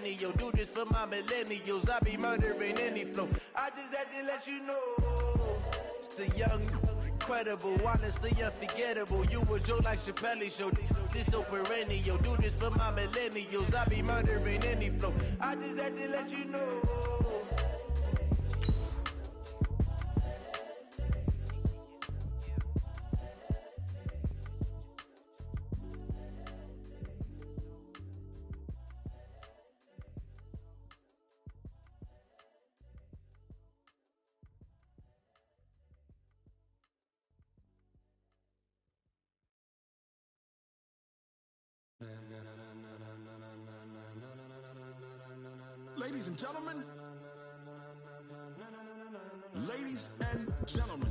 perennial. Do this for my millennials. I be murdering any flow. I just had to let you know. It's the young, incredible, honestly unforgettable. You a Joe like Chappelle show. This so perennial. Do this for my millennials. I be murdering any flow. I just had to let you know. Ladies and gentlemen,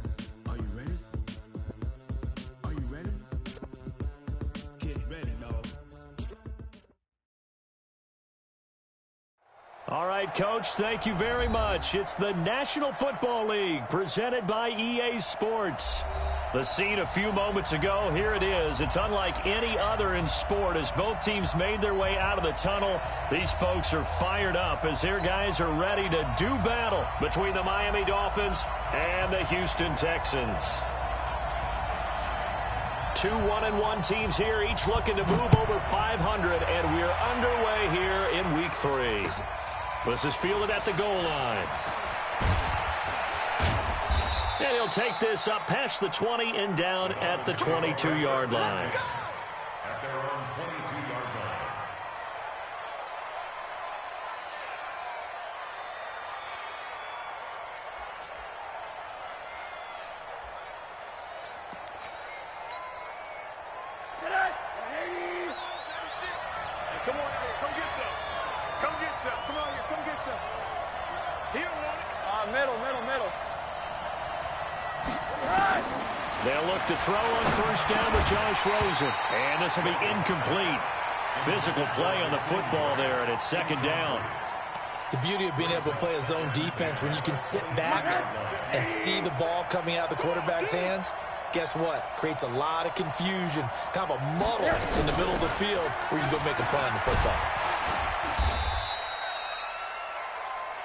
are you ready? Are you ready? Get ready, dog. All right, Coach, thank you very much. It's the National Football League presented by EA Sports. The scene a few moments ago, here it is. It's unlike any other in sport as both teams made their way out of the tunnel. These folks are fired up as their guys are ready to do battle between the Miami Dolphins and the Houston Texans. Two 1-1 teams here, each looking to move over 500, and we're underway here in Week 3. This is fielded at the goal line. And he'll take this up past the 20 and down at the 22-yard line. At their own 22-yard line. Come on out here. Come get some. Come get some. Come on here. Come get some. He don't want it. Middle. They'll look to throw on first down with Josh Rosen. And this will be incomplete. Physical play on the football there, and it's second down. The beauty of being able to play a zone defense when you can sit back and see the ball coming out of the quarterback's hands, guess what? Creates a lot of confusion, kind of a muddle in the middle of the field where you go make a play on the football.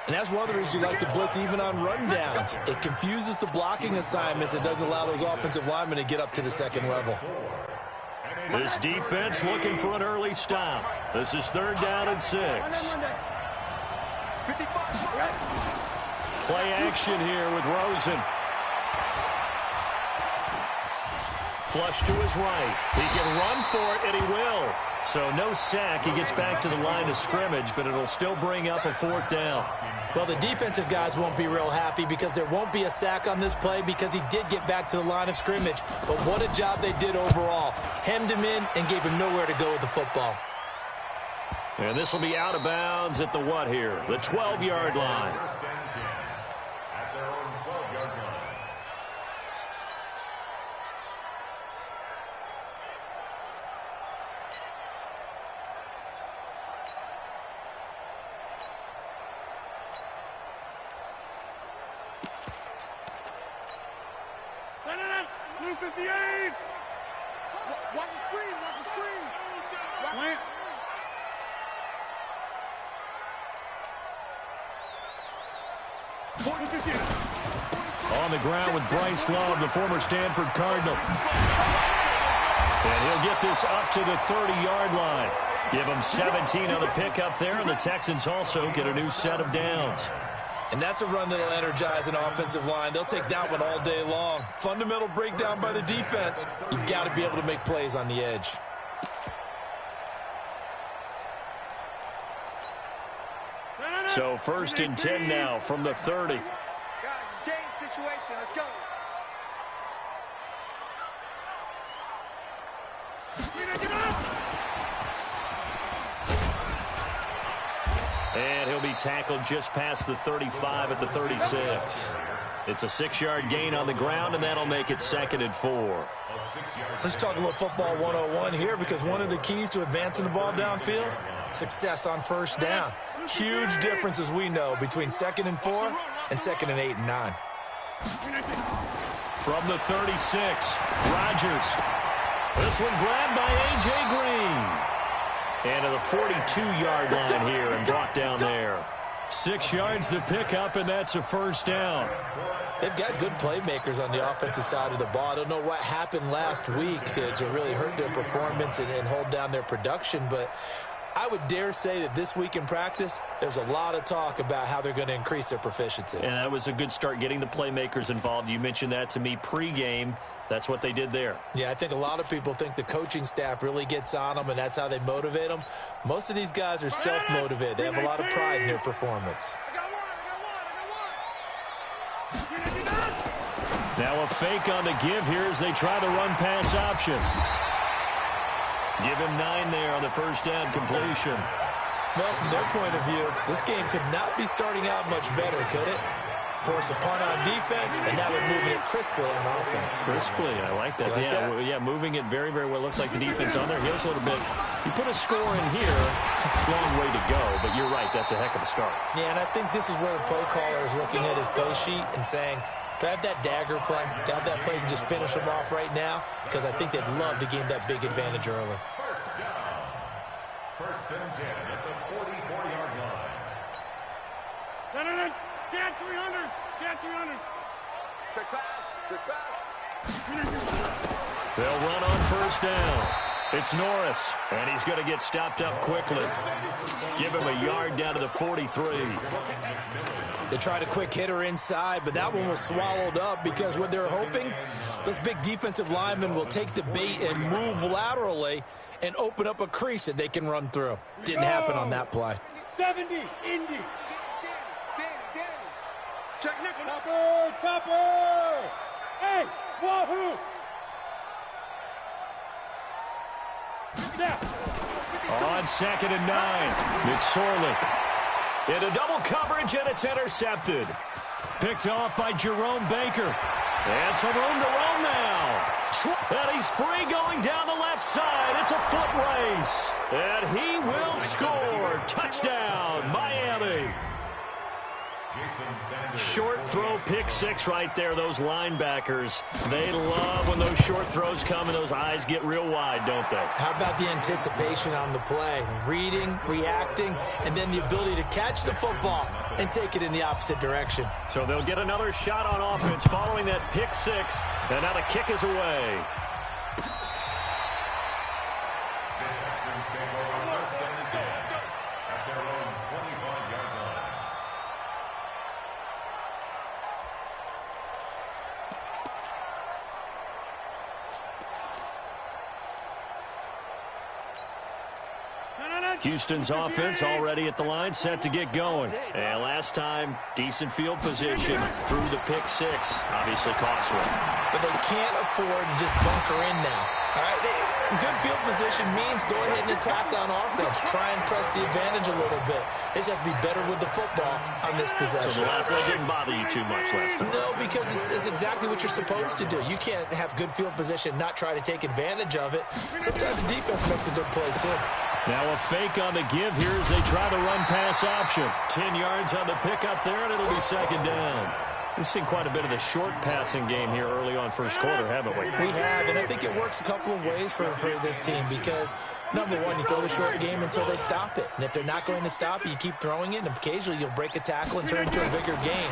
And that's one of the reasons you like to blitz even on rundowns. It confuses the blocking assignments. It doesn't allow those offensive linemen to get up to the second level. This defense looking for an early stop. This is third down and 6. Play action here with Rosen. Flush to his right. He can run for it, and he will. So no sack. He gets back to the line of scrimmage, but it'll still bring up a fourth down. Well, the defensive guys won't be real happy because there won't be a sack on this play because he did get back to the line of scrimmage. But what a job they did overall. Hemmed him in and gave him nowhere to go with the football. And this will be out of bounds at the what here? The 12-yard line. At their own 12-yard line. Blue 58. Watch the screen. Wait. On the ground with Bryce Love, the former Stanford Cardinal. And he'll get this up to the 30-yard line. Give him 17 on the pickup there, and the Texans also get a new set of downs. And that's a run that'll energize an offensive line. They'll take that one all day long. Fundamental breakdown by the defense. You've got to be able to make plays on the edge. So first and 10 now from the 30. Guys, it's game situation. Let's go. And he'll be tackled just past the 35 at the 36. It's a 6-yard gain on the ground, and that'll make it 2nd and 4. Let's talk a little football 101 here because one of the keys to advancing the ball downfield, success on first down. Huge difference, as we know, between 2nd and 4 and 2nd and 8 and 9. From the 36, Rodgers. This one grabbed by A.J. Green. And to the 42-yard line here and brought 6 yards to pick up, and that's a first down. They've got good playmakers on the offensive side of the ball. I don't know what happened last week to really hurt their performance and hold down their production, but I would dare say that this week in practice, there's a lot of talk about how they're going to increase their proficiency. And that was a good start, getting the playmakers involved. You mentioned that to me pregame. That's what they did there. Yeah, I think a lot of people think the coaching staff really gets on them, and that's how they motivate them. Most of these guys are self-motivated. They have a lot of pride in their performance. Now a fake on the give here as they try the run-pass option. Give him 9 there on the first down completion. Well, from their point of view, this game could not be starting out much better, could it? Force a punt on defense, and now they're moving it crisply on offense. Crisply, I like that. Yeah, moving it very, very well. Looks like the defense on their heels a little bit. You put a score in here, long way to go, but you're right, that's a heck of a start. Yeah, and I think this is where the play caller is looking at his play sheet and saying, to have that dagger play, to have that play and just finish them off right now, because I think they'd love to gain that big advantage early. First down. First and 10 at the 44-yard line. Get 300. Get 300. Check pass. Check pass. They'll run on first down. It's Norris, and he's going to get stopped up quickly. Give him a yard down to the 43. They tried a quick hitter inside, but that one was swallowed up because what they're hoping, those big defensive linemen will take the bait and move laterally and open up a crease that they can run through. Didn't happen on that play. 70, Indy. Check nickel. Topper. Hey, wahoo. On 2nd and 9, McSorley into double coverage, and it's intercepted. Picked off by Jerome Baker. And some room to roam now. And he's free going down the left side. It's a foot race. And he will score. Touchdown, Miami. Short throw, pick 6 right there. Those linebackers, they love when those short throws come and those eyes get real wide, don't they? How about the anticipation on the play? Reading, reacting, and then the ability to catch the football and take it in the opposite direction. So they'll get another shot on offense following that pick 6, and now the kick is away. Houston's offense already at the line, set to get going. And last time, decent field position through the pick 6. Obviously costly. But they can't afford to just bunker in now. All right, good field position means go ahead and attack on offense. Try and press the advantage a little bit. They just have to be better with the football on this possession. So the last one didn't bother you too much last time? No, because it's exactly what you're supposed to do. You can't have good field position, not try to take advantage of it. Sometimes the defense makes a good play, too. Now a fake on the give here as they try the run-pass option. 10 yards on the pickup there, and it'll be 2nd down. We've seen quite a bit of the short passing game here early on first quarter, haven't we? We have, and I think it works a couple of ways for this team because, number one, you throw the short game until they stop it. And if they're not going to stop it, you keep throwing it, and occasionally you'll break a tackle and turn into a bigger game.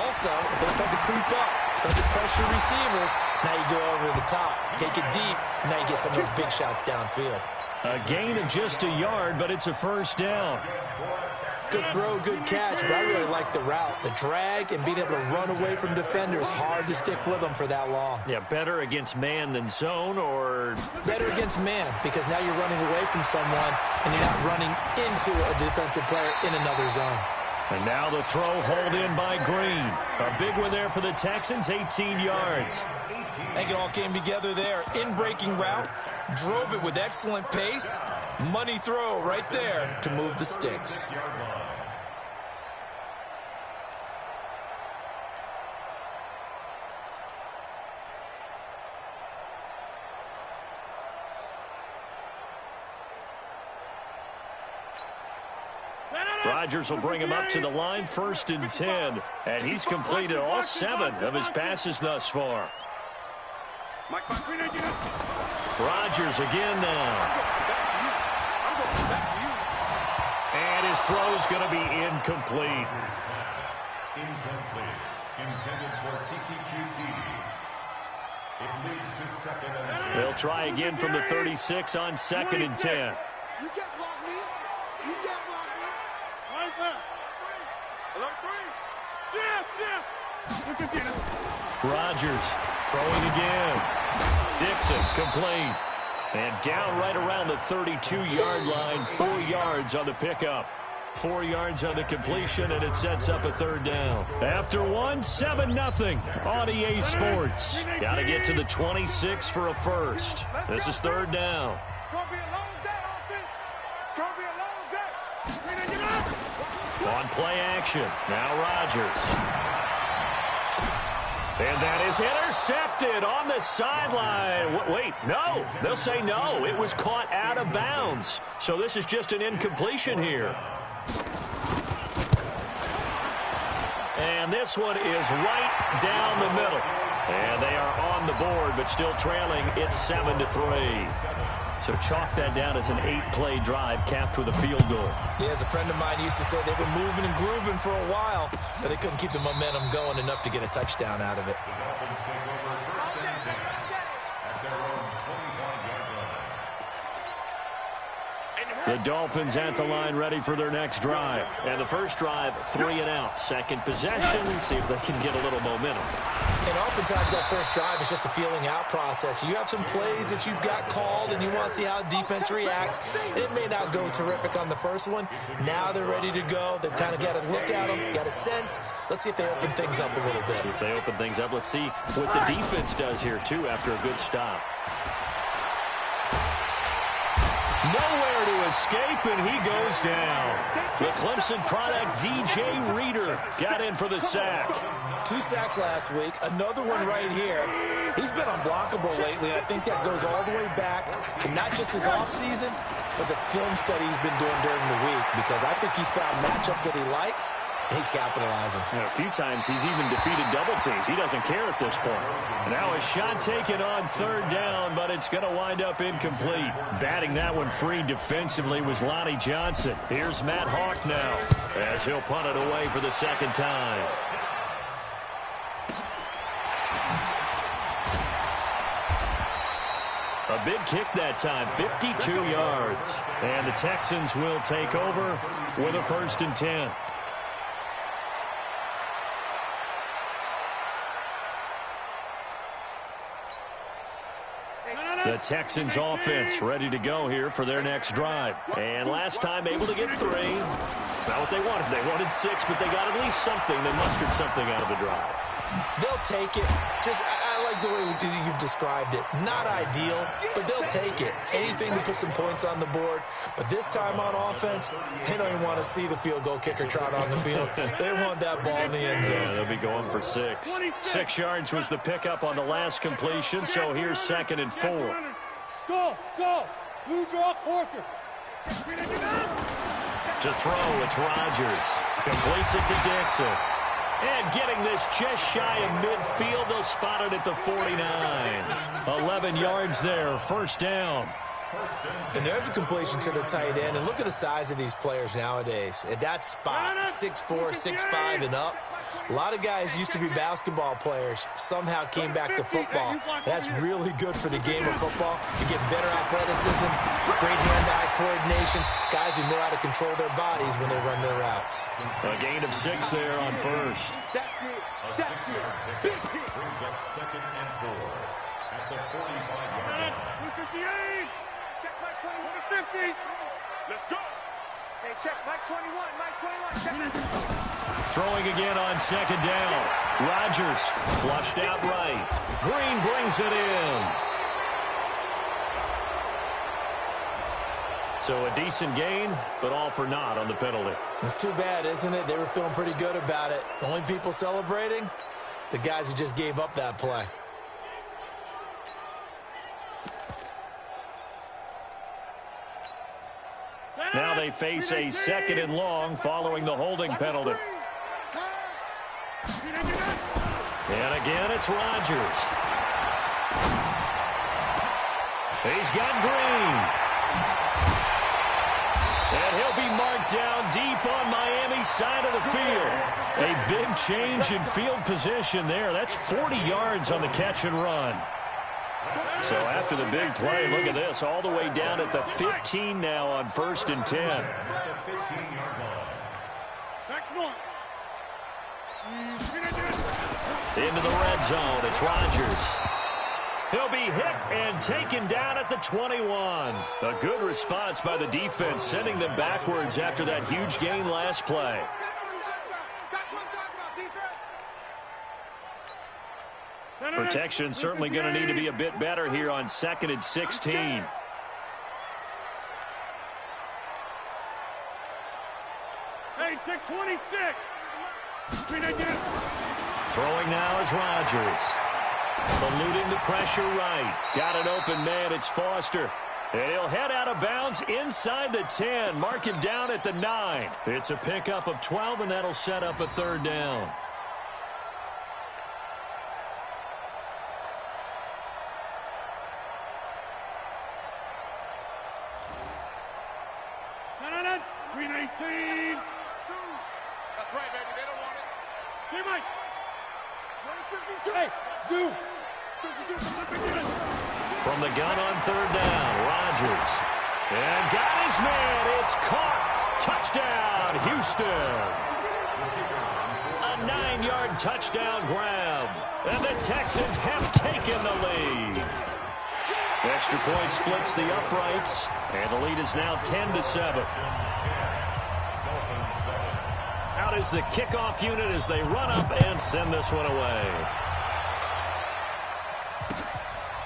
Also, if they start to creep up, start to pressure receivers, now you go over the top, take it deep, and now you get some of those big shots downfield. A gain of just a yard, but it's a first down. Good throw, good catch, but I really like the route. The drag and being able to run away from defenders, hard to stick with them for that long. Yeah, better against man than zone, or? Better against man, because now you're running away from someone and you're not running into a defensive player in another zone. And now the throw hauled in by Green. A big one there for the Texans, 18 yards. I think it all came together there. In-breaking route, drove it with excellent pace. Money throw right there to move the sticks. Rodgers will bring him up to the line, 1st and 10. And he's completed all 7 of his passes thus far. Rodgers again now. And his His throw's going to be incomplete. Incomplete. Intended for QT. It leads to second and 10. They'll try again from the 36 on 2nd and 10. You can't block me. You can't block me. Right there. 11-3. Yeah. Rodgers throwing again. Dixon complete. And down right around the 32-yard line. 4 yards on the pickup. 4 yards on the completion, and it sets up a 3rd down. After 7-0 on EA Sports. Got to get to the 26 for a first. This is 3rd down. It's going to be a long day, offense. It's going to be a long day. On play action. Now Rodgers. And that is intercepted on the sideline. Wait, no. They'll say no. It was caught out of bounds. So this is just an incompletion here. And this one is right down the middle. And they are on the board, but still trailing. It's 7-3. So chalk that down as an 8-play drive capped with a field goal. Yeah, as a friend of mine used to say, they've been moving and grooving for a while, but they couldn't keep the momentum going enough to get a touchdown out of it. The Dolphins take over 1st and 10 at their own 25-yard line. The Dolphins at the line ready for their next drive. And the first drive, 3 and out. Second possession, see if they can get a little momentum. And oftentimes that first drive is just a feeling out process. You have some plays that you've got called and you want to see how the defense reacts. It may not go terrific on the first one. Now they're ready to go. They've kind of got to look at them, got a sense. Let's see if they open things up a little bit. See if they open things up. Let's see what the defense does here, too, after a good stop. Nowhere to escape, and he goes down. The Clemson product, DJ Reader, got in for the sack. 2 sacks last week, another one right here. He's been unblockable lately, and I think that goes all the way back to not just his offseason, but the film study he's been doing during the week, because I think he's found matchups that he likes, and he's capitalizing. A few times he's even defeated double teams. He doesn't care at this point. Now a shot taken on 3rd down, but it's going to wind up incomplete. Batting that one free defensively was Lonnie Johnson. Here's Matt Hawk now as he'll punt it away for the 2nd time. A big kick that time, 52 yards. And the Texans will take over with a 1st and 10. The Texans offense ready to go here for their next drive. And last time able to get 3. It's not what they wanted. They wanted 6, but they got at least something. They mustered something out of the drive. They'll take it. I like the way you've described it. Not ideal, but they'll take it. Anything to put some points on the board. But this time on offense, they don't even want to see the field goal kicker trot on the field. They want that ball in the end zone. Yeah, they'll be going for 6. 6 yards was the pickup on the last completion, so here's 2nd and 4. Go. Blue draw quarter. To throw, it's Rodgers. Completes it to Dixon. And getting this just shy of midfield, they'll spot it at the 49. 11 yards there, 1st down. And there's a completion to the tight end. And look at the size of these players nowadays. At that spot, 6'4", 6'5", and up. A lot of guys used to be basketball players, somehow came back to football. That's really good for the game of football. You get better athleticism, great hand-eye coordination, guys who know how to control their bodies when they run their routes. A gain of 6 there on 1st. A 6-yard pickup brings up 2nd and 4 at the 45-yard line. 158. Check Mike 21 to 50. Let's go. Hey, check Mike 21. Mike 21. Check. Throwing again on 2nd down. Rodgers flushed out right. Green brings it in. So a decent gain, but all for naught on the penalty. It's too bad, isn't it? They were feeling pretty good about it. The only people celebrating, the guys who just gave up that play. Now they face a 2nd and long following the holding penalty. And again, it's Rodgers. He's got Green. And he'll be marked down deep on Miami's side of the field. A big change in field position there. That's 40 yards on the catch and run. So after the big play, look at this, all the way down at the 15 now on 1st and 10. Into the red zone, it's Rodgers. He'll be hit and taken down at the 21. A good response by the defense, sending them backwards after that huge gain last play. Protection certainly going to need to be a bit better here on 2nd and 16. Hey, take 26. Throwing now is Rodgers. Eluding the pressure right. Got an open man. It's Foster. And he'll head out of bounds inside the 10. Mark him down at the 9. It's a pickup of 12, and that'll set up a 3rd down. No. 319. That's right, baby. They don't want it. Hey, Mike. 152. Hey, Zoo. From the gun on 3rd down, Rodgers. And got his man. It's caught. Touchdown, Houston. A 9-yard touchdown grab. And the Texans have taken the lead. Extra point splits the uprights. And the lead is now 10-7. Out is the kickoff unit as they run up and send this one away.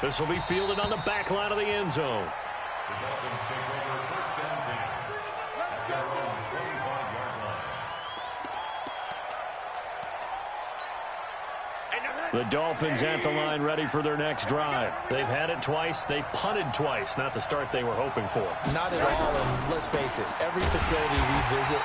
This will be fielded on the back line of the end zone. The Dolphins take over 1st and 10 at their own 25-yard line. The Dolphins at the line ready for their next drive. They've had it twice. They've punted twice. Not the start they were hoping for. Not at all, and let's face it, every facility we visit,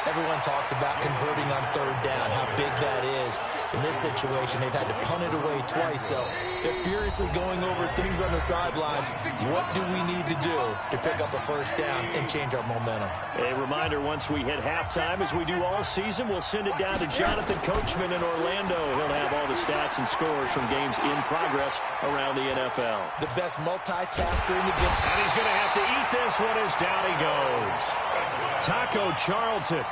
everyone talks about converting on 3rd down, how big that is. In this situation, they've had to punt it away twice, so they're furiously going over things on the sidelines. What do we need to do to pick up a 1st down and change our momentum? A reminder, once we hit halftime, as we do all season, we'll send it down to Jonathan Coachman in Orlando. He'll have all the stats and scores from games in progress around the NFL. The best multitasker in the game. And he's going to have to eat this one as down he goes. Taco Charlton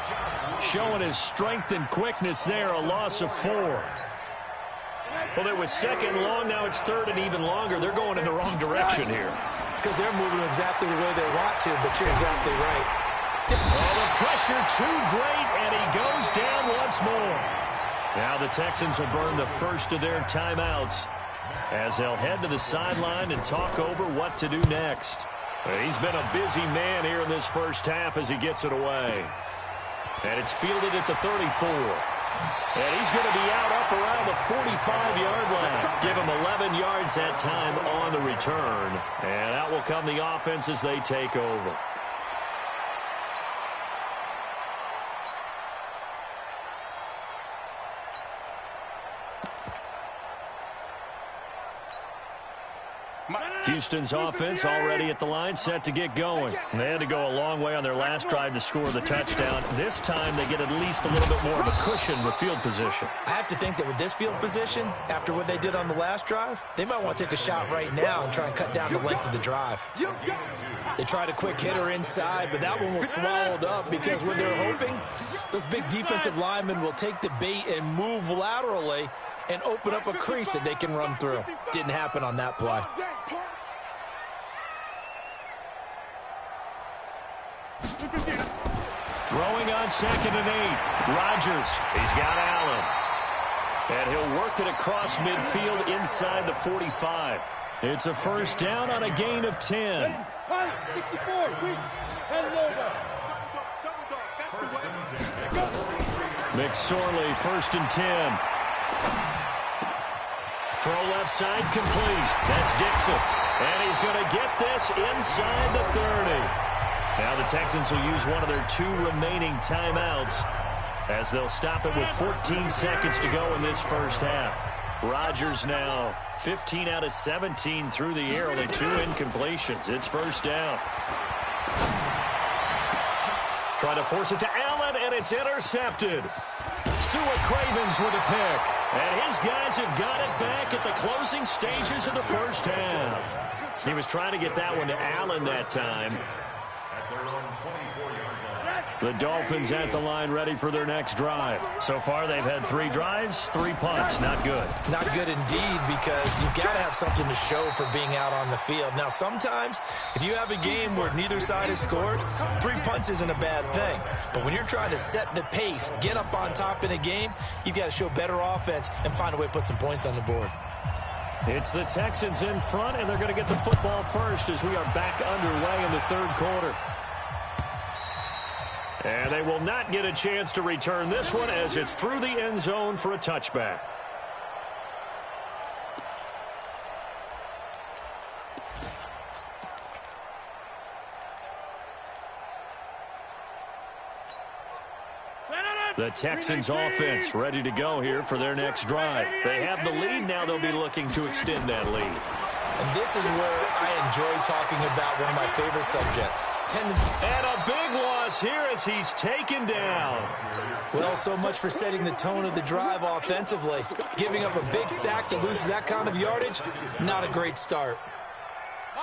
showing his strength and quickness there, a loss of 4. Well, it was 2nd long, now it's 3rd and even longer. They're going in the wrong direction here. Because they're moving exactly the way they want to, but you're exactly right. Oh, the pressure too great, and he goes down once more. Now the Texans will burn the first of their timeouts as they'll head to the sideline and talk over what to do next. He's been a busy man here in this first half as he gets it away. And it's fielded at the 34. And he's going to be out up around the 45-yard line. Give him 11 yards that time on the return. And out will come the offense as they take over. Houston's offense already at the line, set to get going. They had to go a long way on their last drive to score the touchdown. This time they get at least a little bit more of a cushion with field position. I have to think that with this field position, after what they did on the last drive, they might want to take a shot right now and try and cut down the length of the drive. They tried a quick hitter inside, but that one was swallowed up because what they're hoping, those big defensive linemen will take the bait and move laterally and open up a crease that they can run through. Didn't happen on that play. Throwing on 2nd and 8. Rodgers. He's got Allen. And he'll work it across midfield inside the 45. It's a 1st down on a gain of 10. 64. McSorley, 1st and 10. Throw left side complete. That's Dixon. And he's going to get this inside the 30. Now the Texans will use one of their 2 remaining timeouts as they'll stop it with 14 seconds to go in this first half. Rodgers now 15 out of 17 through the air, only 2 incompletions. It's 1st down. Trying to force it to Allen, and it's intercepted. Sua Cravens with a pick. And his guys have got it back at the closing stages of the first half. He was trying to get that one to Allen that time. The Dolphins at the line ready for their next drive. So far, they've had 3 drives, 3 punts. Not good. Not good indeed, because you've got to have something to show for being out on the field. Now, sometimes, if you have a game where neither side has scored, 3 punts isn't a bad thing. But when you're trying to set the pace, get up on top in a game, you've got to show better offense and find a way to put some points on the board. It's the Texans in front, and they're going to get the football first as we are back underway in the third quarter. And they will not get a chance to return this one as it's through the end zone for a touchback. The Texans offense ready to go here for their next drive. They have the lead. Now they'll be looking to extend that lead. And this is where I enjoy talking about one of my favorite subjects, tendency. And a big loss here as he's taken down. Well, so much for setting the tone of the drive offensively. Giving up a big sack that loses that kind of yardage, not a great start.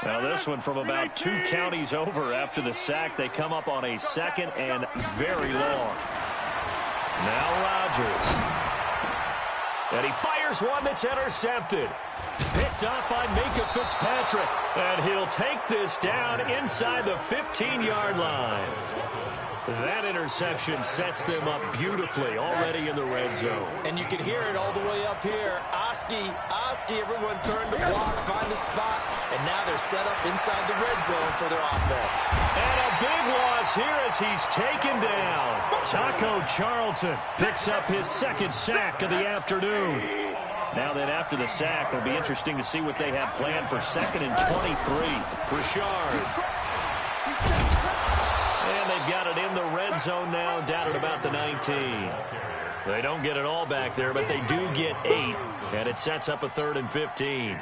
Now this one from about 2 counties over after the sack. They come up on a 2nd and very long. Now Rodgers. And he fires one that's intercepted. Picked up by Minka Fitzpatrick. And he'll take this down inside the 15-yard line. That interception sets them up beautifully already in the red zone. And you can hear it all the way up here. Oski, everyone turn to block, find a spot, and now they're set up inside the red zone for their offense. And a big loss here as he's taken down. Taco Charlton picks up his 2nd sack of the afternoon. Now then, after the sack, it'll be interesting to see what they have planned for 2nd and 23. Richard. And they've got it in the red zone now, down at about the 19. They don't get it all back there, but they do get 8, and it sets up a 3rd and 15.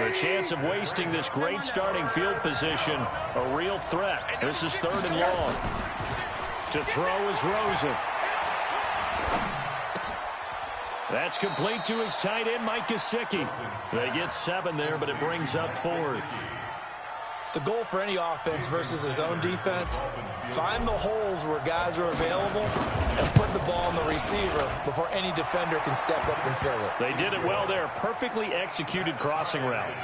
The chance of wasting this great starting field position, a real threat. This is 3rd and long. To throw is Rosen. That's complete to his tight end, Mike Gesicki. They get 7 there, but it brings up 4th. The goal for any offense versus his own defense, find the holes where guys are available and put the ball in the receiver before any defender can step up and fill it. They did it well there. Perfectly executed crossing route.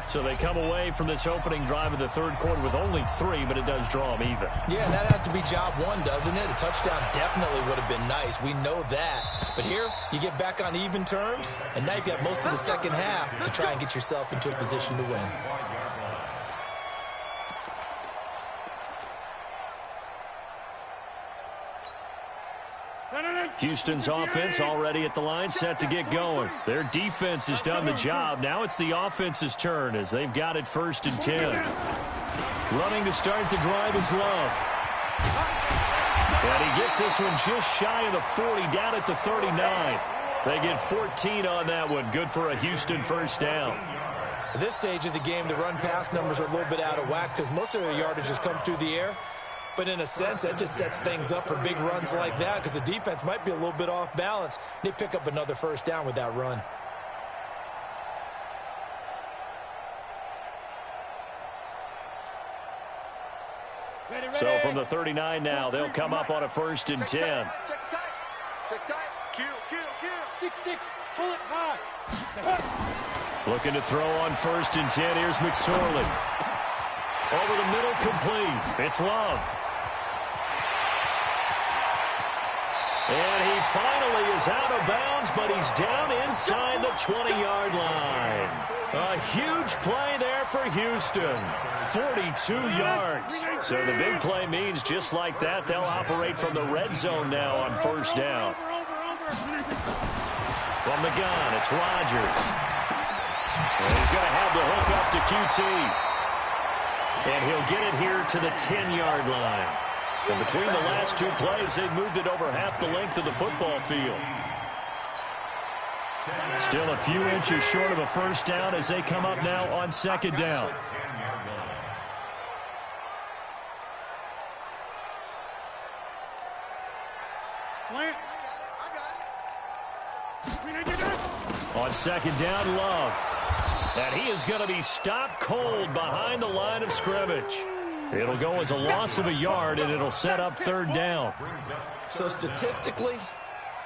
So they come away from this opening drive of the third quarter with only 3, but it does draw them even. Yeah, and that has to be job 1, doesn't it? A touchdown definitely would have been nice. We know that. But here, you get back on even terms, and now you've got most of the second half to try and get yourself into a position to win. Houston's offense already at the line, set to get going. Their defense has done the job. Now it's the offense's turn as they've got it 1st and 10. Running to start the drive is Love. And he gets this one just shy of the 40, down at the 39. They get 14 on that one. Good for a Houston 1st down. At this stage of the game, the run-pass numbers are a little bit out of whack because most of their yardage has come through the air. But in a sense, that just sets things up for big runs like that because the defense might be a little bit off balance. They pick up another 1st down with that run. So from the 39 now, they'll come up on a 1st and 10. Check tight. Kill. 6-6. Pull it high. Looking to throw on 1st and 10. Here's McSorley. Over the middle, complete. It's Love. And he finally is out of bounds, but he's down inside the 20-yard line. A huge play there for Houston. 42 yards. So the big play means just like that, they'll operate from the red zone now on 1st down. From the gun, it's Rodgers. And he's going to have the hook up to QT. And he'll get it here to the 10-yard line. And between the last 2 plays, they've moved it over half the length of the football field. Still a few inches short of a 1st down as they come up now on 2nd down. Slant. On second down, Love. And he is going to be stopped cold behind the line of scrimmage. It'll go as a loss of a yard, and it'll set up third down. So statistically,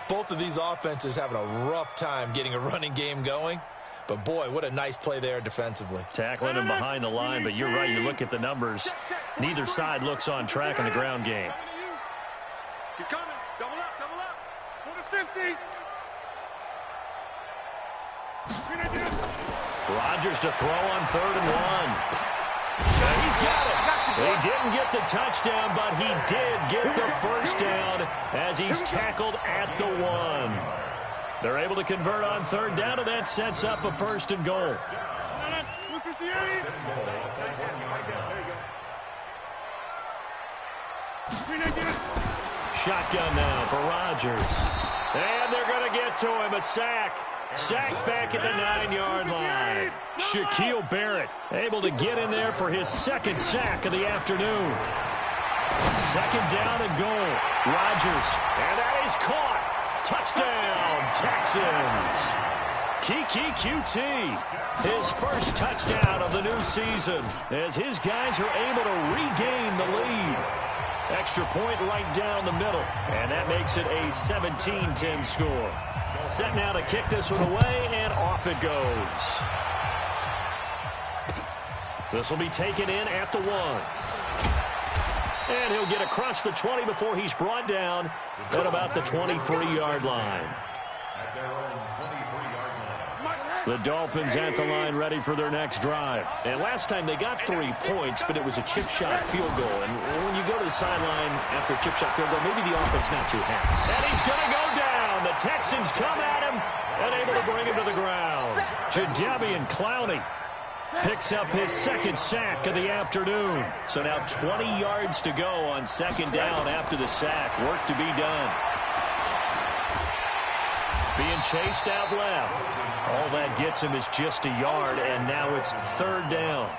both of these offenses having a rough time getting a running game going. But, boy, what a nice play there defensively. Tackling him behind the line, but you're right. You look at the numbers. Neither side looks on track in the ground game. He's coming. Double up, double up. Go to 50. Rodgers to throw on 3rd and 1. And he's got it. He didn't get the touchdown, but he did get the first down as he's tackled at the 1. They're able to convert on 3rd down, and that sets up a 1st and goal. Shotgun now for Rodgers. And they're going to get to him, a sack. Sacked back at the 9-yard line. Shaquille Barrett able to get in there for his 2nd sack of the afternoon. 2nd down and goal. Rodgers, and that is caught. Touchdown, Texans. Kiki QT, his first touchdown of the new season as his guys are able to regain the lead. Extra point right down the middle, and that makes it a 17-10 score. Set now to kick this one away, and off it goes. This will be taken in at the 1. And he'll get across the 20 before he's brought down at about the 23-yard line. The Dolphins at the line ready for their next drive. And last time they got 3 points, but it was a chip shot field goal. And when you go to the sideline after a chip shot field goal, maybe the offense not too happy. And he's going to go down. The Texans come at him and able to bring him to the ground. Jadeveon Clowney picks up his 2nd sack of the afternoon. So now 20 yards to go on 2nd down after the sack. Work to be done. Being chased out left. All that gets him is just a yard, and now it's 3rd down.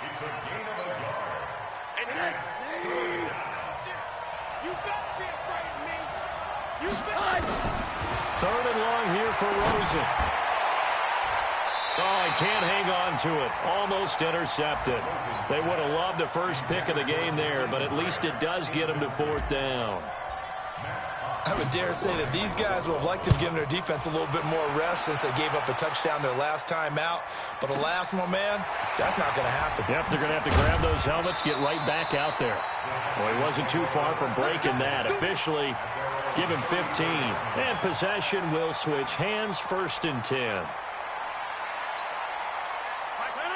It's a gain of a yard. And that's 3rd down. You better be afraid of me. You better. 3rd and long here for Rosen. Oh, he can't hang on to it. Almost intercepted. They would have loved the first pick of the game there, but at least it does get him to 4th down. I would dare say that these guys would have liked to have given their defense a little bit more rest since they gave up a touchdown their last time out. But alas, my man, that's not going to happen. Yep, they're going to have to grab those helmets, get right back out there. Well, he wasn't too far from breaking that. Officially, give him 15. And possession will switch hands, 1st and 10.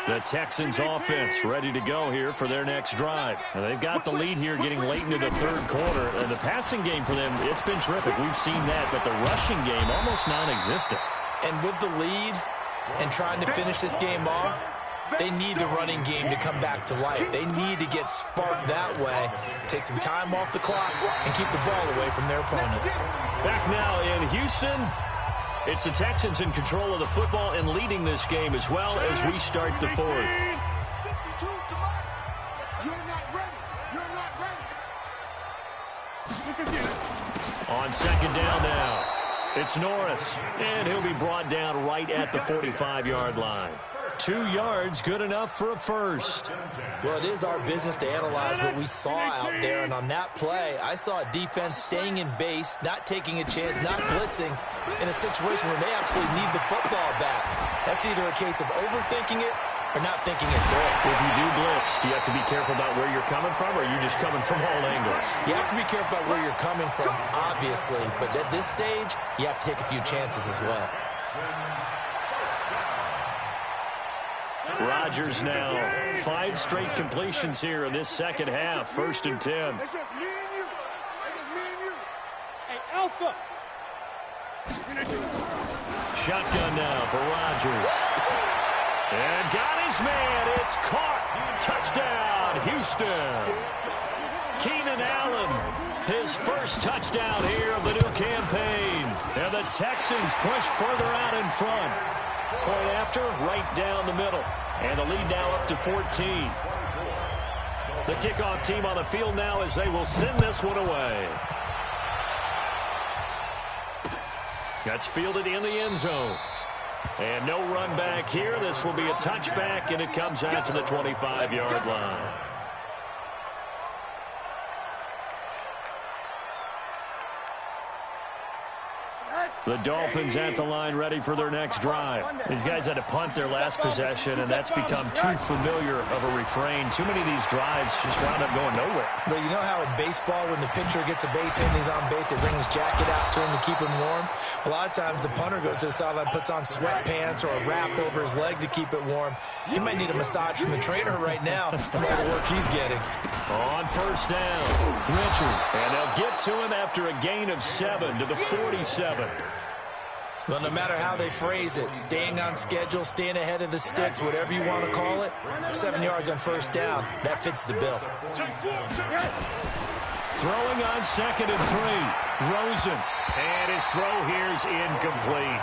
The Texans offense ready to go here for their next drive. And they've got the lead here getting late into the 3rd quarter. And the passing game for them, it's been terrific. We've seen that, but the rushing game almost non-existent. And with the lead and trying to finish this game off, they need the running game to come back to life. They need to get sparked that way, take some time off the clock, and keep the ball away from their opponents. Back now in Houston. It's the Texans in control of the football and leading this game as well as we start the 4th. On 2nd down now, it's Norris, and he'll be brought down right at the 45-yard line. 2 yards, good enough for a first. Well, it is our business to analyze what we saw out there, and on that play, I saw a defense staying in base, not taking a chance, not blitzing in a situation where they absolutely need the football back. That's either a case of overthinking it or not thinking it through. If you do blitz, do you have to be careful about where you're coming from, or are you just coming from all angles? You have to be careful about where you're coming from, obviously, but at this stage, you have to take a few chances as well. Rodgers now, 5 straight completions here in this 2nd half, 1st and 10. It's just me and you. It's just me and you. Hey, Alpha. Shotgun now for Rodgers. And got his man. It's caught. Touchdown, Houston. Keenan Allen, his first touchdown here of the new campaign. And the Texans push further out in front. Point after, right down the middle. And the lead now up to 14. The kickoff team on the field now as they will send this one away. That's fielded in the end zone. And no run back here. This will be a touchback, and it comes out to the 25-yard line. The Dolphins at the line ready for their next drive. These guys had to punt their last possession, and that's become too familiar of a refrain. Too many of these drives just wound up going nowhere. But you know how in baseball, when the pitcher gets a base hit and he's on base, they bring his jacket out to him to keep him warm? A lot of times the punter goes to the sideline, puts on sweatpants or a wrap over his leg to keep it warm. He might need a massage from the trainer right now from all the work he's getting. On first down, Richard. And they'll get to him after a gain of 7 to the 47. Well, no matter how they phrase it, staying on schedule, staying ahead of the sticks, whatever you want to call it, 7 yards on first down, that fits the bill. Throwing on 2nd and 3, Rosen. And his throw here's incomplete.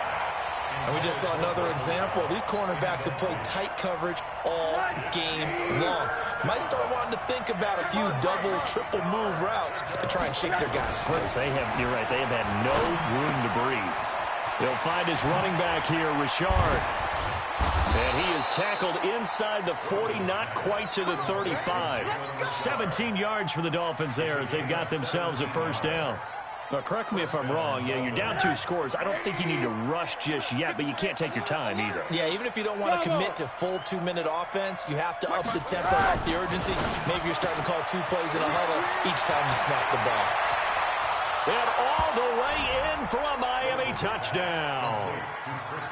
And we just saw another example. These cornerbacks have played tight coverage all game long. Might start wanting to think about a few double, triple move routes to try and shake their guys free. You're right, they have had no room to breathe. They'll find his running back here, Richard. And he is tackled inside the 40, not quite to the 35. 17 yards for the Dolphins there as they've got themselves a first down. Now, correct me if I'm wrong. Yeah, you're down 2 scores. I don't think you need to rush just yet, but you can't take your time either. Yeah, even if you don't want to commit to full 2-minute offense, you have to up the tempo, up the urgency. Maybe you're starting to call 2 plays in a huddle each time you snap the ball. And all the way in for a Miami touchdown.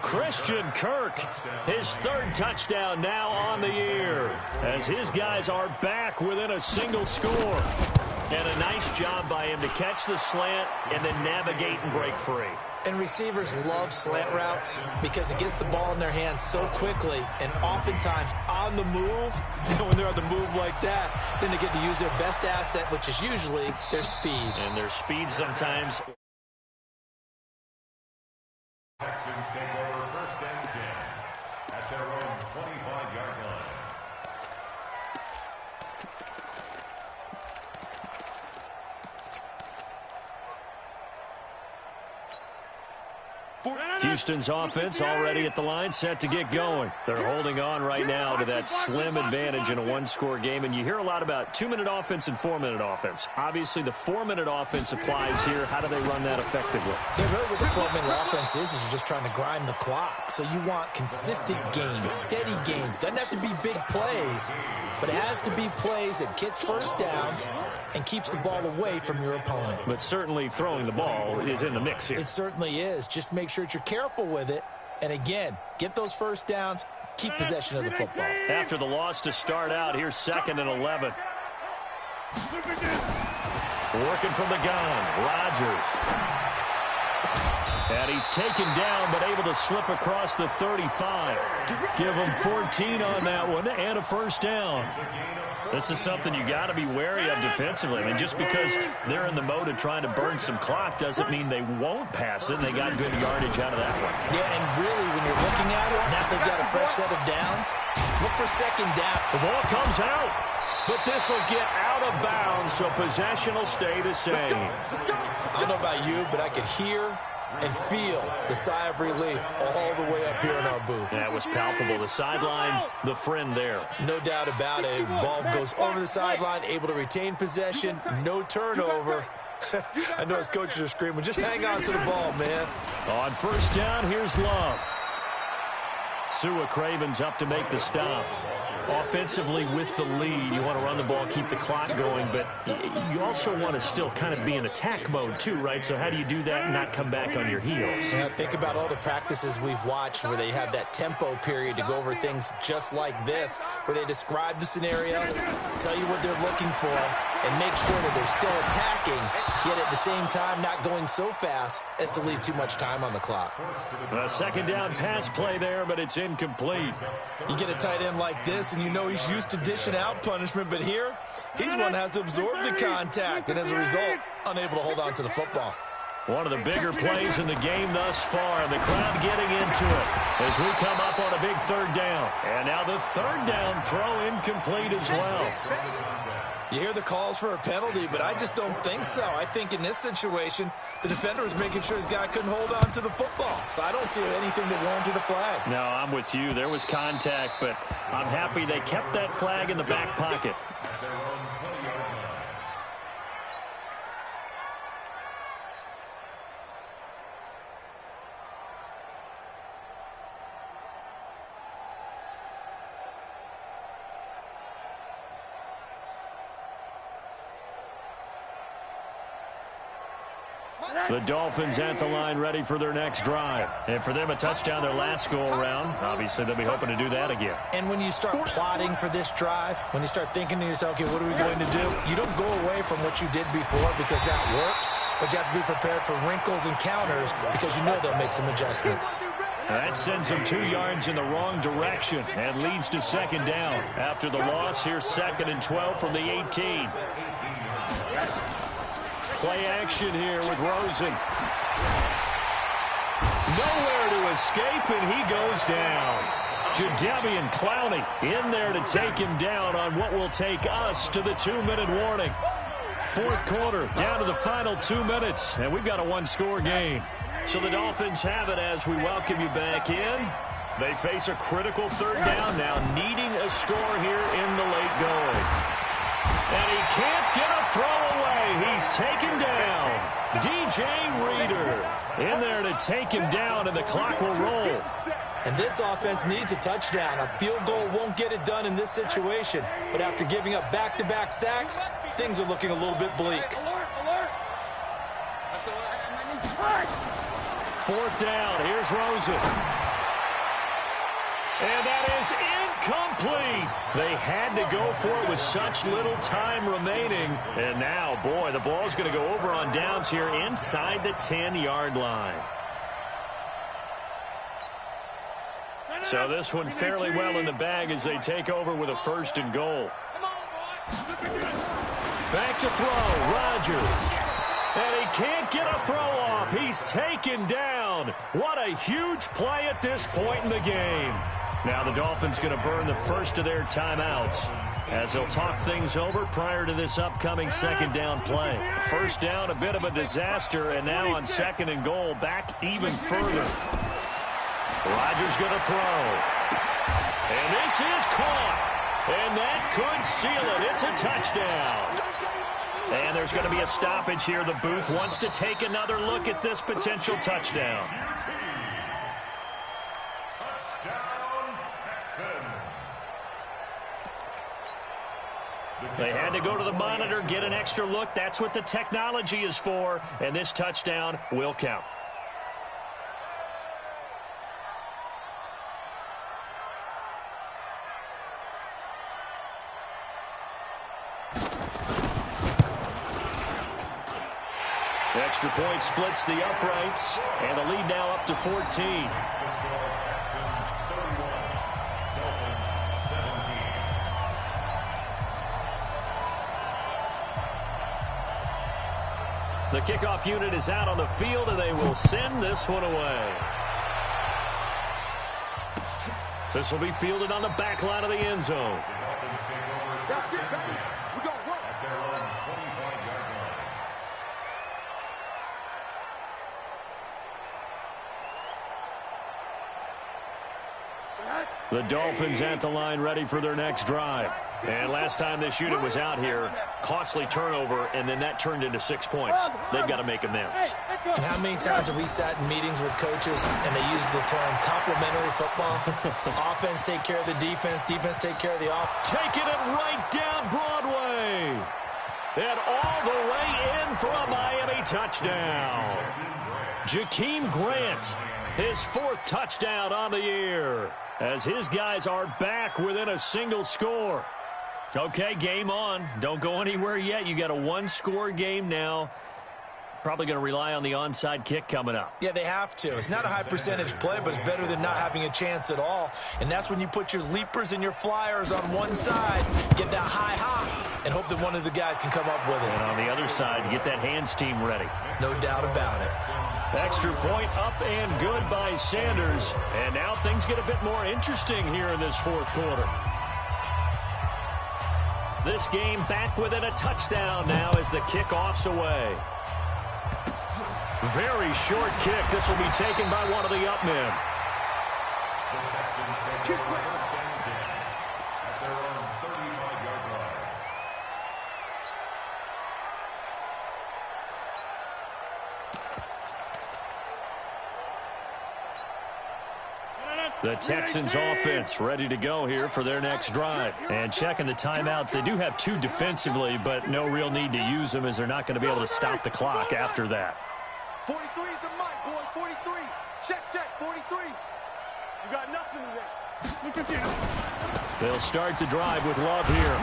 Christian Kirk, his 3rd touchdown now on the year, as his guys are back within a single score. And a nice job by him to catch the slant and then navigate and break free. And receivers love slant routes because it gets the ball in their hands so quickly and oftentimes on the move. And when they're on the move like that, then they get to use their best asset, which is usually their speed. And their speed sometimes. Texans take over 1st and 10 at their own 25-yard line. Houston's offense already at the line, set to get going. They're holding on right now to that slim advantage in a 1-score game. And you hear a lot about 2-minute offense and 4-minute offense. Obviously, the 4-minute offense applies here. How do they run that effectively? Yeah, really what the 4-minute offense is you're just trying to grind the clock. So you want consistent gains, steady gains. Doesn't have to be big plays, but it has to be plays that gets first downs and keeps the ball away from your opponent. But certainly throwing the ball is in the mix here. It certainly is. Just make sure that you're careful with it. And again, get those first downs, keep possession of the football. After the loss to start out, here's 2nd and 11. Working from the gun, Rodgers. And he's taken down, but able to slip across the 35. Give him 14 on that one and a first down. This is something you got to be wary of defensively. I mean, just because they're in the mode of trying to burn some clock doesn't mean they won't pass it. And they got good yardage out of that one. Yeah, and really, when you're looking at it, now they've got a fresh set of downs. Look for 2nd down. The ball comes out, but this will get out of bounds, so possession will stay the same. I don't know about you, but I could hear and feel the sigh of relief all the way up here in our booth. That was palpable. The sideline, the friend there. No doubt about it. Ball goes over the sideline, able to retain possession, no turnover. I know his coaches are screaming, just hang on to the ball, man. On first down, here's Love. Sua Craven's up to make the stop. Offensively with the lead, you want to run the ball, keep the clock going, but you also want to still kind of be in attack mode too, right? So how do you do that and not come back on your heels? Yeah, think about all the practices we've watched where they have that tempo period to go over things just like this, where they describe the scenario, tell you what they're looking for, and make sure that they're still attacking, yet at the same time not going so fast as to leave too much time on the clock. A 2nd down pass play there, but it's incomplete. You get a tight end like this, and you know he's used to dishing out punishment, but here, he's one that has to absorb the contact, and as a result, unable to hold on to the football. One of the bigger plays in the game thus far, and the crowd getting into it as we come up on a big 3rd down. And now the 3rd down throw incomplete as well. You hear the calls for a penalty, but I just don't think so. I think in this situation, the defender was making sure his guy couldn't hold on to the football. So I don't see anything that warranted a flag. No, I'm with you. There was contact, but I'm happy they kept that flag in the back pocket. The Dolphins at the line ready for their next drive. And for them, a touchdown their last go-around. Obviously, they'll be hoping to do that again. And when you start plotting for this drive, when you start thinking to yourself, okay, what are we going to do? You don't go away from what you did before because that worked, but you have to be prepared for wrinkles and counters because you know they'll make some adjustments. That sends them 2 yards in the wrong direction and leads to second down. After the loss, here's 2nd and 12 from the 18. Play action here with Rosen. Nowhere to escape, and he goes down. Jadeveon Clowney in there to take him down on what will take us to the 2-minute warning. 4th quarter, down to the final 2 minutes, and we've got a 1-score game. So the Dolphins have it as we welcome you back in. They face a critical 3rd down now, needing a score here in the late going. And he can't get a throw away. He's taken down. DJ Reader in there to take him down, and the clock will roll. And this offense needs a touchdown. A field goal won't get it done in this situation. But after giving up back-to-back sacks, things are looking a little bit bleak. 4th down. Here's Rosen. And that is incomplete. They had to go for it with such little time remaining. And now, boy, the ball's going to go over on downs here inside the 10-yard line. So this one fairly well in the bag as they take over with a 1st and goal. Back to throw, Rodgers. And he can't get a throw off. He's taken down. What a huge play at this point in the game. Now the Dolphins going to burn the first of their timeouts as they'll talk things over prior to this upcoming 2nd down play. 1st down, a bit of a disaster, and now on 2nd and goal, back even further. Rodgers going to throw. And this is caught. And that could seal it. It's a touchdown. And there's going to be a stoppage here. The booth wants to take another look at this potential touchdown. They had to go to the monitor, get an extra look. That's what the technology is for. And this touchdown will count. Extra point splits the uprights, and the lead now up to 14. The kickoff unit is out on the field, and they will send this one away. This will be fielded on the back line of the end zone. That's it, baby. We're going to work. The Dolphins at the line ready for their next drive. And last time this unit was out here, costly turnover, and then that turned into 6 points. They've got to make amends. And how many times have we sat in meetings with coaches and they use the term complementary football? Offense take care of the defense, defense take care of the offense. Taking it right down Broadway. And all the way in for a Miami touchdown. Jakeem Grant, his 4th touchdown on the year, as his guys are back within a single score. Okay, game on. Don't go anywhere yet. You got a 1-score game now. Probably going to rely on the onside kick coming up. Yeah, they have to. It's not a high percentage play, but it's better than not having a chance at all. And that's when you put your leapers and your flyers on one side, get that high hop, and hope that one of the guys can come up with it. And on the other side, get that hands team ready. No doubt about it. Extra point up and good by Sanders. And now things get a bit more interesting here in this 4th quarter. This game back within a touchdown now as the kickoff's away. Very short kick. This will be taken by one of the up men. The Texans take the first and 10 at their own 35-yard line. The Texans offense ready to go here for their next drive. And checking the timeouts, they do have 2 defensively, but no real need to use them as they're not going to be able to stop the clock after that. 43 is the mic, boy. 43. Check, 43. You got nothing today. They'll start the drive with Love here.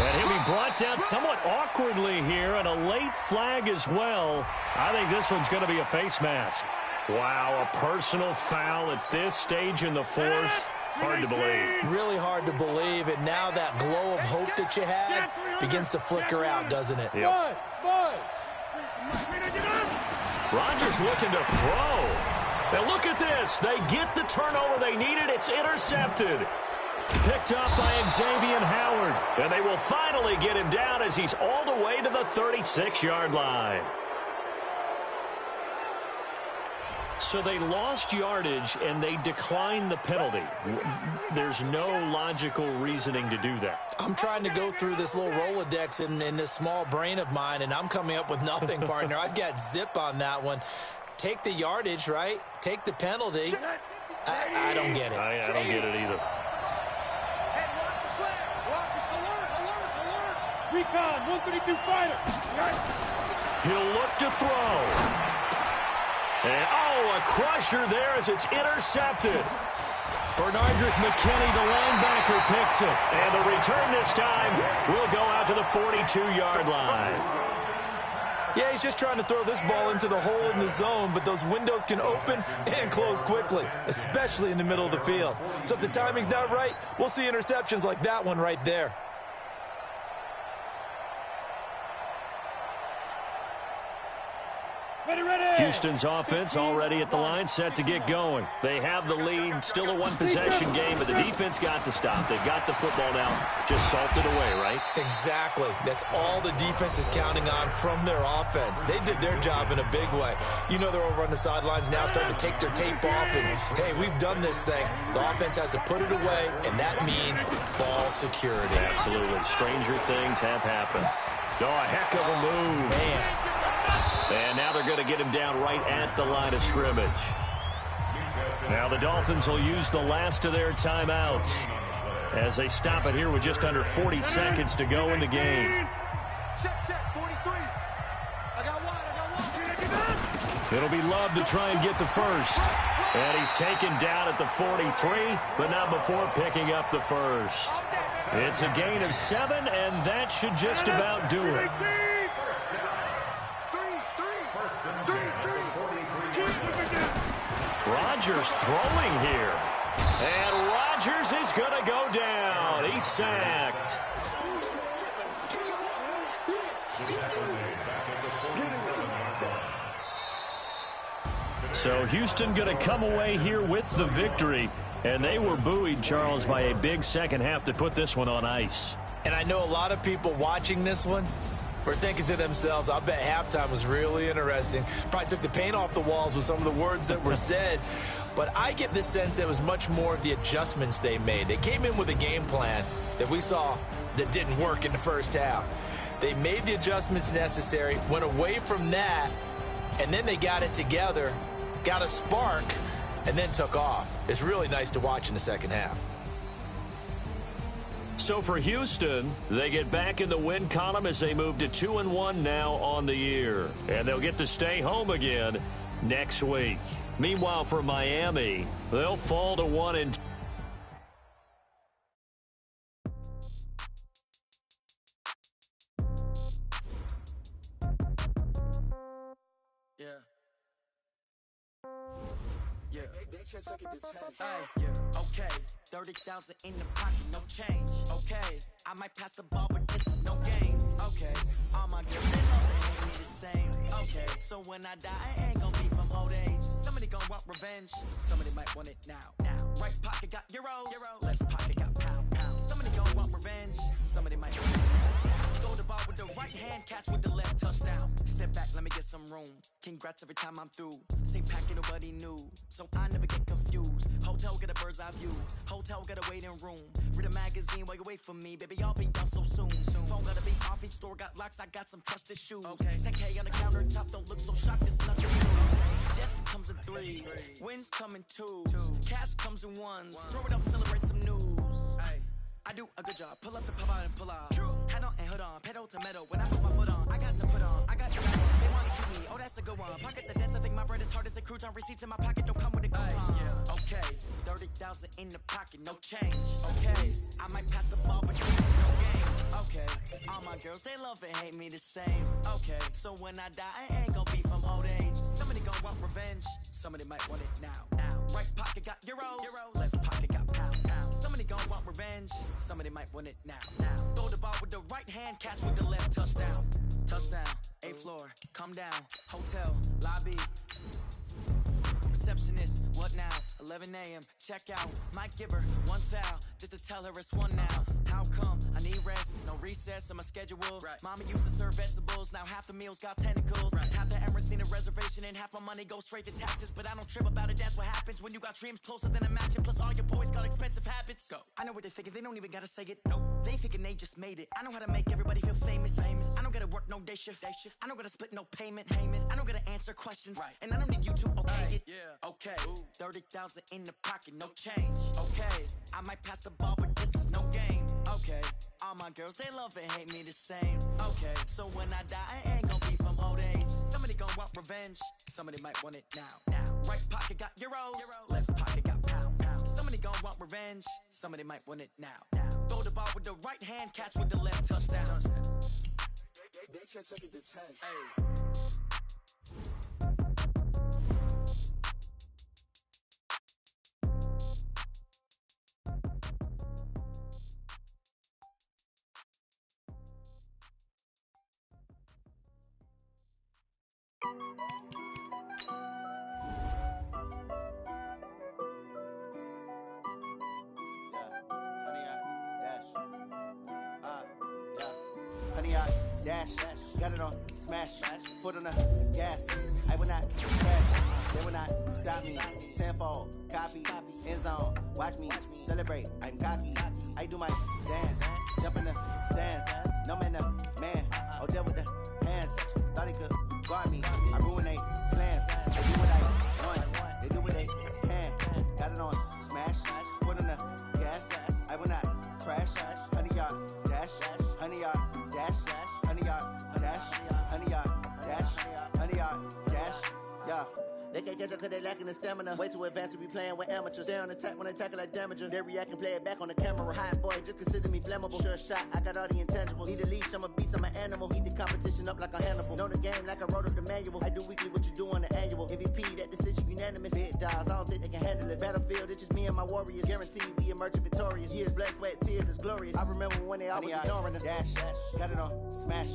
And he'll be brought down somewhat awkwardly here, and a late flag as well. I think this one's going to be a face mask. Wow, a personal foul at this stage in the fourth. Hard to believe. Really hard to believe, and now that glow of hope that you had begins to flicker out, doesn't it? Yep. Rodgers looking to throw. Now look at this. They get the turnover they needed. It's intercepted. Picked up by Xavier Howard. And they will finally get him down as he's all the way to the 36-yard line. So they lost yardage, and they declined the penalty. There's no logical reasoning to do that. I'm trying to go through this little Rolodex in this small brain of mine, and I'm coming up with nothing, partner. I've got zip on that one. Take the yardage, right? Take the penalty. I don't get it. I don't get it either. Hey, watch the slam. Watch this. Alert. Recon, 132 fighter. He'll look to throw. And, a crusher there as it's intercepted. Bernardrick McKinney, the linebacker, picks it. And the return this time will go out to the 42-yard line. Yeah, he's just trying to throw this ball into the hole in the zone, but those windows can open and close quickly, especially in the middle of the field. So if the timing's not right, we'll see interceptions like that one right there. Houston's offense already at the line, set to get going. They have the lead, still a one-possession game, but the defense got the stop. They've got the football now, just salted away, right? Exactly. That's all the defense is counting on from their offense. They did their job in a big way. You know they're over on the sidelines now starting to take their tape off, and, hey, we've done this thing. The offense has to put it away, and that means ball security. Absolutely. Stranger things have happened. Oh, a heck of a move. Man. And now they're going to get him down right at the line of scrimmage. Now the Dolphins will use the last of their timeouts as they stop it here with just under 40 seconds to go in the game. Check, 43. I got one. It'll be Love to try and get the first. And he's taken down at the 43, but not before picking up the first. It's a gain of 7, and that should just about do it. Rodgers throwing here. And Rodgers is going to go down. He's sacked. So Houston going to come away here with the victory. And they were buoyed, Charles, by a big second half to put this one on ice. And I know a lot of people watching this one were thinking to themselves, I bet halftime was really interesting. Probably took the paint off the walls with some of the words that were said. But I get the sense it was much more of the adjustments they made. They came in with a game plan that we saw that didn't work in the first half. They made the adjustments necessary, went away from that, and then they got it together, got a spark, and then took off. It's really nice to watch in the second half. So for Houston, they get back in the win column as they move to 2-1 now on the year. And they'll get to stay home again next week. Meanwhile, for Miami, they'll fall to 1-2. Okay, 30,000 in the pocket, no change. Okay, I might pass the ball, but this is no game. Okay, all my girls, they know they hate me the same. Okay, so when I die, I ain't gonna be from old age. Somebody gonna want revenge, somebody might want it now. Right pocket got euros, left pocket got pound. Somebody gonna want revenge, somebody might throw the ball with the right hand, catch with the left, touchdown. Step back, let me get some room. Congrats every time I'm through. Same packet, nobody knew, so I never get confused. Hotel get a bird's eye view. Hotel get a waiting room. Read a magazine while you wait for me, baby. I'll be done so soon. Phone gotta be off. Each store got locks. I got some trusted shoes. 10K on the countertop. Don't look so shocked. It's nothing new. Death comes in threes. Wins come in twos. Cash comes in ones. Throw it up, celebrate some news. I do a good job. Pull up the pub out and pull out. Head on and hood on. Pedal to metal. When I put my foot on, I got to put on. I got to put on. They want to keep me. Oh, that's a good one. Pockets are dense. I think my bread is hard as a crouton. Receipts in my pocket don't come with a coupon. Okay, 30,000 in the pocket, no change. Okay, I might pass the ball, but this is no game. Okay, all my girls, they love and hate me the same. Okay, so when I die, I ain't gonna be from old age. Somebody gon' want revenge. Somebody might want it now. Right pocket got euros. Left pocket got pounds. Somebody gon' want revenge. Somebody might want it now. Throw the ball with the right hand, catch with the left, touchdown. Touchdown, 8th floor, come down. Hotel, lobby. Receptionist, what now? 11 a.m., check out. Might give her one foul, just to tell her it's one now. How come? I need rest, no recess in my schedule. Mama used to serve vegetables, now half the meals got tentacles. Half the Emirates need a reservation and half my money goes straight to taxes. But I don't trip about it, that's what happens when you got dreams closer than a matching. Plus all your boys got expensive habits. Go. I know what they're thinking, they don't even gotta say it. Nope. They thinking they just made it. I know how to make everybody feel famous. I don't gotta work no day shift. I don't gotta split no payment. I don't gotta answer questions. And I don't need you to okay it. Okay, 30,000 in the pocket, no change. Okay, I might pass the ball, but this is no game. Okay, all my girls, they love and hate me the same. Okay, so when I die, I ain't gonna be from old age. Somebody gon' want revenge. Somebody might want it now. Right pocket got euros. Left pocket got pounds. Somebody gon' want revenge. Somebody might want it now. Throw the ball with the right hand, catch with the left, touchdown. They check second to 10. Hey. Honey, I dash, got it on, smash, foot on the gas. I will not crash, they will not stop me. Tenfold, copy, end zone, watch me celebrate. I'm cocky, I do my dance, jump in the stands. No man, the man, oh, deal with the hands. Thought he could guard me, I ruin they plans. I do what I want, they do what they can. Got it on, smash, foot on the gas. I will not crash, honey, y'all dash, honey, y'all dash, honey, y'all dash, honey, y'all dash, honey, y'all dash, yeah. They can't catch up cause they lacking the stamina. Way too advanced to be playing with amateurs. Stay on attack when they tackle like damager. They react and play it back on the camera. Hot boy, just consider me flammable. Sure shot, I got all the intangibles. Need a leash, I'm a beast, I'm an animal. Heat the competition up like a Hannibal. Know the game like I wrote up the manual. I do weekly what you do on the annual. MVP, that decision unanimous. Big dogs, I don't think they can handle it. Battlefield, it's just me and my warriors. Guaranteed we emerging victorious. Years, blood, sweat, tears, it's glorious. I remember when they always ignoring us. Dash, got it on, smash,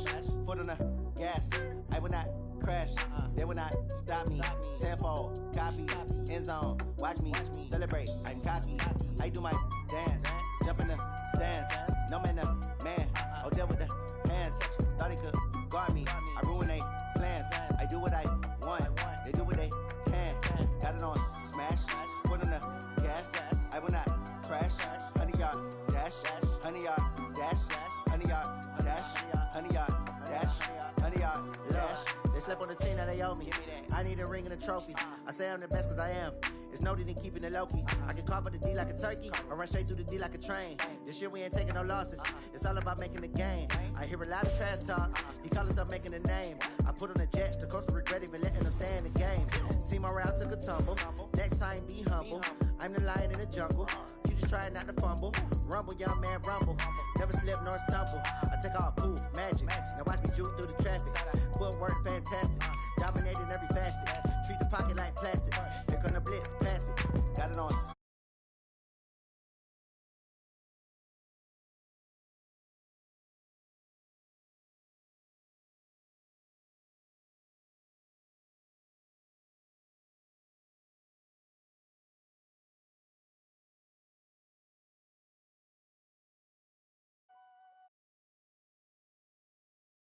foot on the gas. I will not crash, they will not stop me. Tenfold, copy, end zone, watch me celebrate. I'm cocky, I do my dance, jump in the stands. No man, the man, oh, deal with the hands. Thought he could guard me, I ruin they plans. I do what I want, they do what they can. Got it on, smash, foot on the gas. I will not crash, honey, y'all dash, honey, y'all dash, honey, y'all dash, honey, y'all dash, honey, y'all dash. They slept on the team that they owe me. I need a ring and a trophy. I say I'm the best cause I am. It's no need in keeping it low-key. I can carve for the D like a turkey, or run straight through the D like a train. This year we ain't taking no losses. It's all about making the game. I hear a lot of trash talk. He call himself making a name. I put on the Jets, the coach will regret even letting them stay in the game. Team morale took a tumble. Next time be humble. I'm the lion in the jungle. You just trying not to fumble. Rumble, young man, rumble. Never slip nor stumble. I take off, poof, magic. Now watch me juke through the traffic. Footwork fantastic. Dominating every facet. Treat the pocket like plastic.